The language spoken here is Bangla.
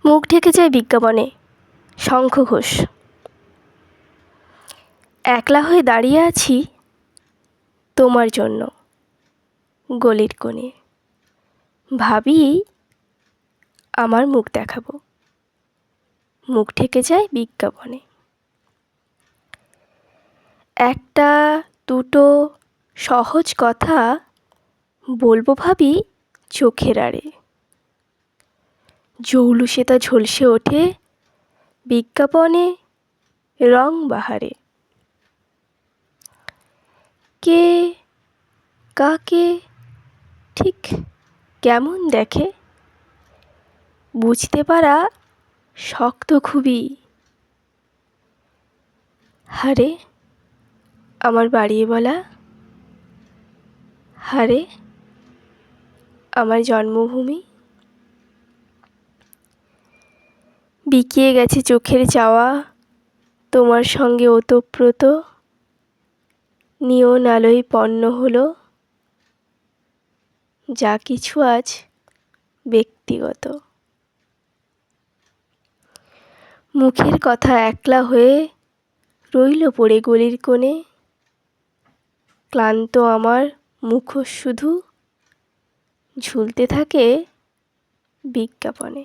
মুখ ঢেকে যায় বিজ্ঞাপনে। শঙ্খ ঘোষ। একলা হয়ে দাঁড়িয়ে আছি তোমার জন্য গলির কোণে, ভাবি আমার মুখ দেখাবো, মুখ ঢেকে যায় বিজ্ঞাপনে। একটা দুটো সহজ কথা বলবো ভাবি চোখের আড়ে, জৌলুসে তা ঝলসে ওঠে বিজ্ঞাপনে রং বাহারে। কে কাকে ঠিক কেমন দেখে বুঝতে পারা শক্ত খুবই। হারে আমার বাড়িয়ে বলা, হারে আমার জন্মভূমি। বিকিয়ে গেছে চোখের চাওয়া তোমার সঙ্গে ওতপ্রোত, নিয়ন আলোয় পণ্য হলো যা কিছু আজ ব্যক্তিগত। মুখের কথা একলা হয়ে রইল পড়ে গলির কোণে, ক্লান্ত আমার মুখোশ শুধু ঝুলতে থাকে বিজ্ঞাপনে।